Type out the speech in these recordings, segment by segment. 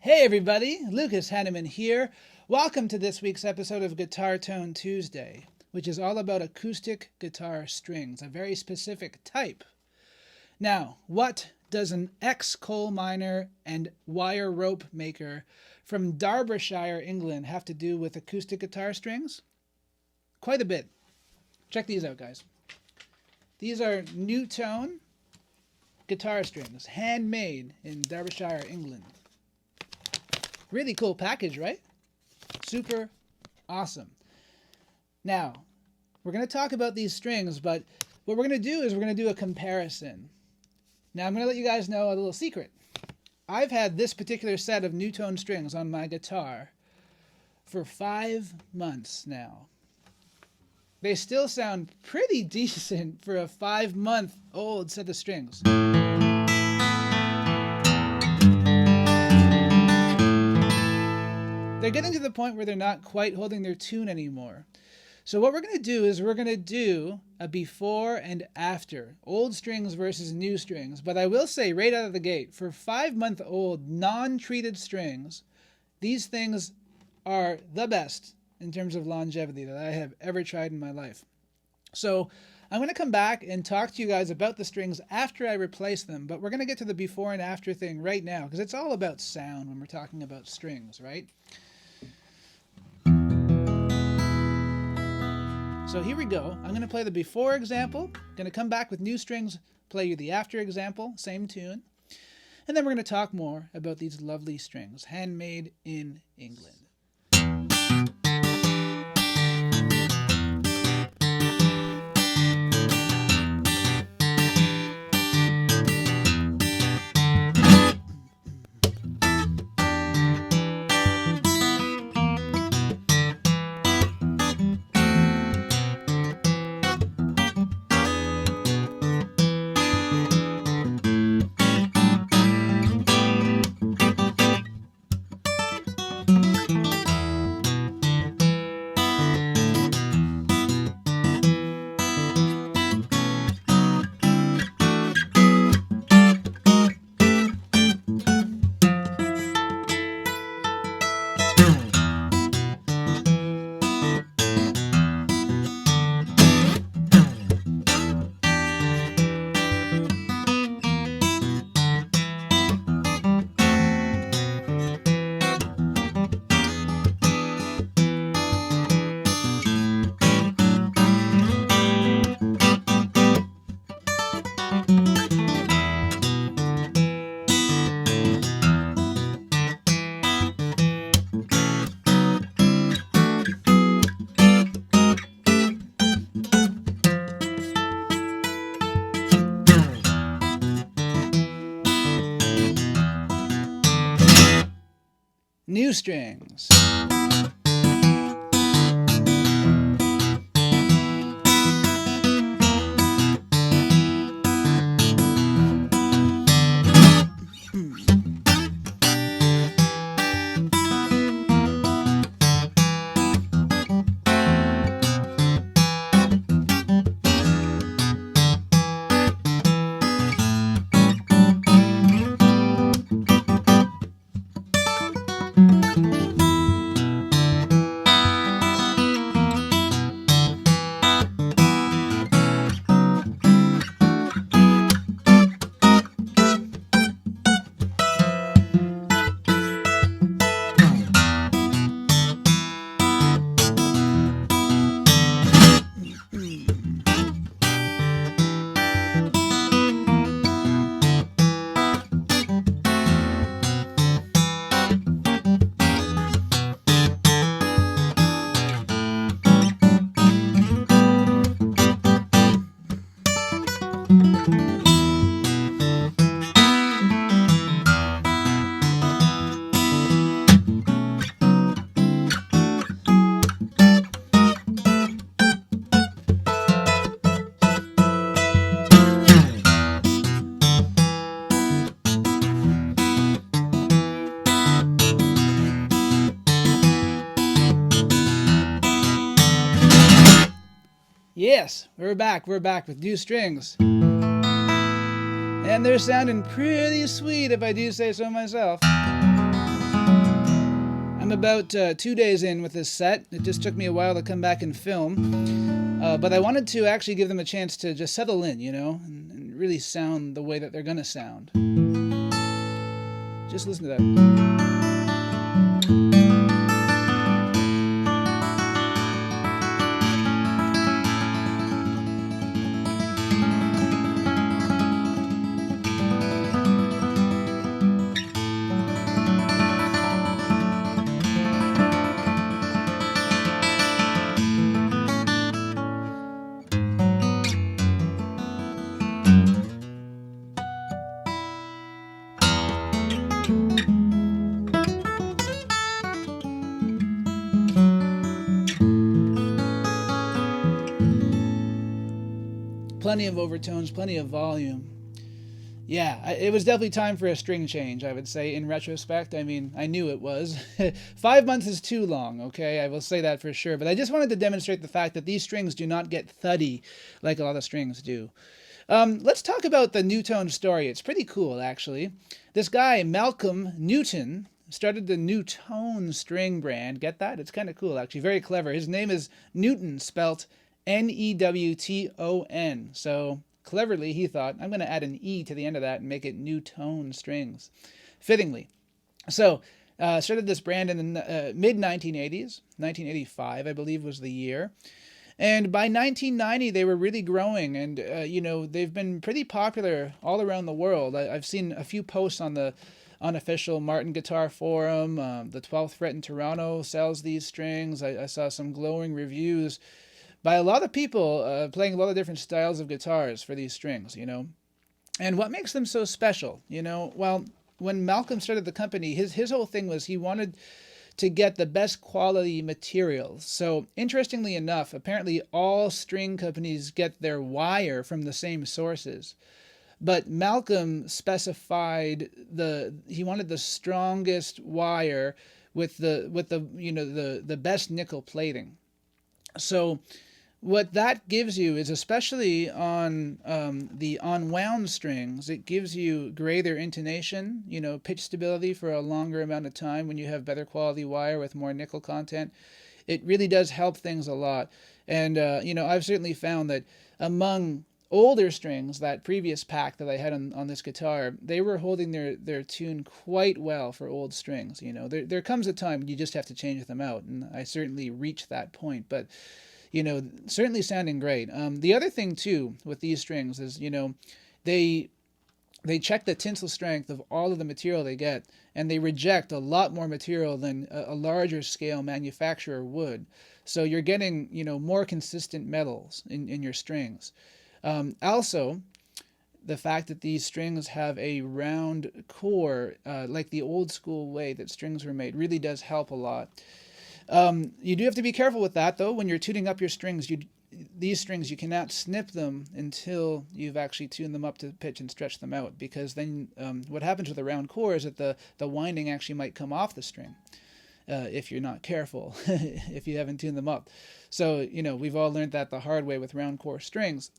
Hey everybody, Lucas Haneman here. Welcome to this week's episode of Guitar Tone Tuesday, which is all about acoustic guitar strings, a very specific type. Now, what does an ex-coal miner and wire rope maker from Derbyshire, England have to do with acoustic guitar strings? Quite a bit. Check these out, guys. These are Newtone guitar strings, handmade in Derbyshire, England. Really cool package, right? Super awesome. Now, we're going to talk about these strings, but what we're going to do is we're going to do a comparison. Now, I'm going to let you guys know a little secret. I've had this particular set of Newtone strings on my guitar for 5 months now. They still sound pretty decent for a 5-month-old set of strings. They're getting to the point where they're not quite holding their tune anymore. So what we're going to do is we're going to do a before and after. Old strings versus new strings. But I will say right out of the gate, for 5-month-old non-treated strings, these things are the best in terms of longevity that I have ever tried in my life. So I'm going to come back and talk to you guys about the strings after I replace them. But we're going to get to the before and after thing right now, because it's all about sound when we're talking about strings, right? So here we go. I'm going to play the before example, going to come back with new strings, play you the after example, same tune, and then we're going to talk more about these lovely strings, handmade in England. New strings. Yes, we're back with new strings. And they're sounding pretty sweet if I do say so myself. I'm about 2 days in with this set. It just took me a while to come back and film. But I wanted to actually give them a chance to just settle in, and really sound the way that they're going to sound. Just listen to that. Plenty of overtones, plenty of volume. Yeah, it was definitely time for a string change, I would say, in retrospect. I mean, I knew it was. 5 months is too long, okay? I will say that for sure. But I just wanted to demonstrate the fact that these strings do not get thuddy like a lot of strings do. Let's talk about the Newtone story. It's pretty cool, actually. This guy, Malcolm Newton, started the Newtone string brand. Get that? It's kind of cool, actually. Very clever. His name is Newton, spelt Newton. So cleverly, he thought, I'm going to add an E to the end of that and make it Newtone strings. Fittingly. So, started this brand in the mid-1980s. 1985, I believe, was the year. And by 1990, they were really growing. And, they've been pretty popular all around the world. I've seen a few posts on the unofficial Martin Guitar Forum. The 12th Fret in Toronto sells these strings. I saw some glowing reviews by a lot of people playing a lot of different styles of guitars for these strings, And what makes them so special, Well, when Malcolm started the company, his whole thing was he wanted to get the best quality materials. So interestingly enough, apparently all string companies get their wire from the same sources. But Malcolm specified he wanted the strongest wire with the best nickel plating. So what that gives you is, especially on the unwound strings, it gives you greater intonation, pitch stability for a longer amount of time when you have better quality wire with more nickel content. It really does help things a lot. And, I've certainly found that among older strings, that previous pack that I had on this guitar, they were holding their tune quite well for old strings. There comes a time when you just have to change them out, and I certainly reached that point. But certainly sounding great. The other thing, too, with these strings is, they check the tensile strength of all of the material they get, and they reject a lot more material than a larger scale manufacturer would. So you're getting, more consistent metals in your strings. Also, the fact that these strings have a round core, like the old school way that strings were made, really does help a lot. You do have to be careful with that, though. When you're tuning up your strings, these strings, you cannot snip them until you've actually tuned them up to pitch and stretch them out, because then what happens with a round core is that the winding actually might come off the string if you're not careful, if you haven't tuned them up. So, we've all learned that the hard way with round core strings.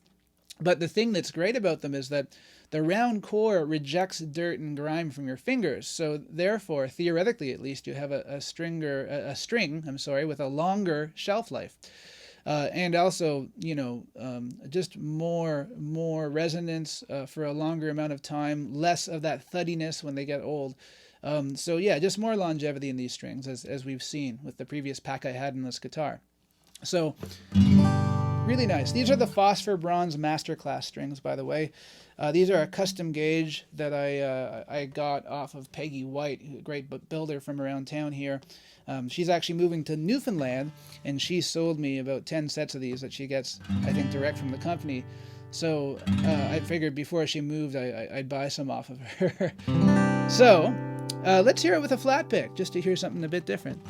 But the thing that's great about them is that the round core rejects dirt and grime from your fingers. So therefore, theoretically at least, you have a string with a longer shelf life. And also, just more resonance for a longer amount of time, less of that thuddiness when they get old. So yeah, just more longevity in these strings, as we've seen with the previous pack I had in this guitar. So really nice. These are the Phosphor Bronze Masterclass strings, by the way. These are a custom gauge that I got off of Peggy White, a great builder from around town here. She's actually moving to Newfoundland, and she sold me about 10 sets of these that she gets, I think, direct from the company. So I figured before she moved, I'd buy some off of her. So let's hear it with a flat pick, just to hear something a bit different.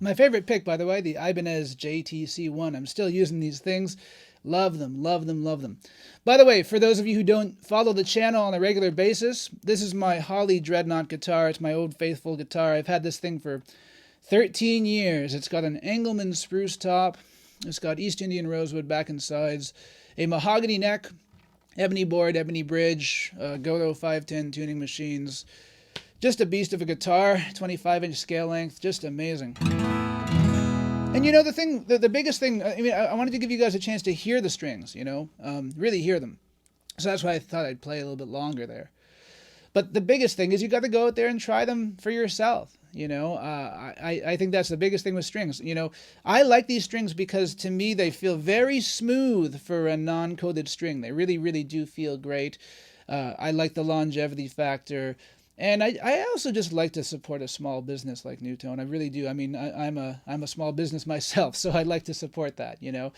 My favorite pick, by the way, the Ibanez JTC1. I'm still using these things. Love them, love them, love them. By the way, for those of you who don't follow the channel on a regular basis, this is my Holly Dreadnought guitar. It's my old faithful guitar. I've had this thing for 13 years. It's got an Engelmann spruce top. It's got East Indian rosewood back and sides, a mahogany neck, ebony board, ebony bridge, Goto 510 tuning machines. Just a beast of a guitar, 25-inch scale length, just amazing. And you know, the biggest thing, I mean, I wanted to give you guys a chance to hear the strings, you know, really hear them. So that's why I thought I'd play a little bit longer there. But the biggest thing is you got to go out there and try them for yourself, you know. I think that's the biggest thing with strings. You know, I like these strings because to me they feel very smooth for a non-coated string. They really, really do feel great. I like the longevity factor. And I also just like to support a small business like Newtone. I really do. I mean, I'm a small business myself, so I'd like to support that, you know.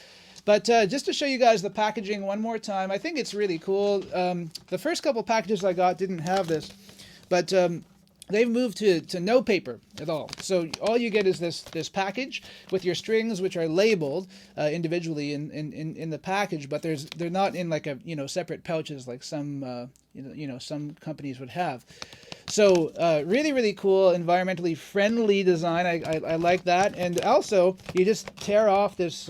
But just to show you guys the packaging one more time, I think it's really cool. The first couple packages I got didn't have this, but they've moved to no paper at all. So all you get is this package with your strings, which are labeled individually in the package, but they're not in like separate pouches like some some companies would have. So really, really cool, environmentally friendly design. I like that. And also, you just tear off this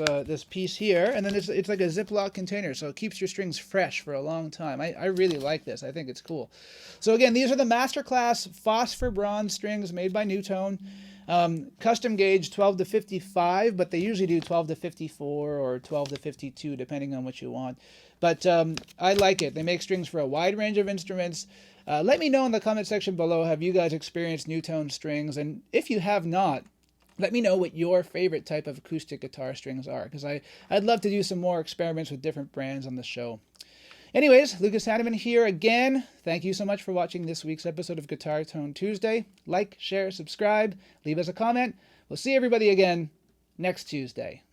piece here, and then it's like a Ziploc container, so it keeps your strings fresh for a long time. I really like this. I think it's cool. So again, these are the Masterclass Phosphor bronze strings made by Newtone. Custom gauge 12 to 55, but they usually do 12 to 54 or 12 to 52, depending on what you want. But I like it. They make strings for a wide range of instruments. Let me know in the comment section below, have you guys experienced Newtone strings? And if you have not, let me know what your favorite type of acoustic guitar strings are, because I'd love to do some more experiments with different brands on the show. Anyways, Lucas Haneman here again. Thank you so much for watching this week's episode of Guitar Tone Tuesday. Like, share, subscribe, leave us a comment. We'll see everybody again next Tuesday.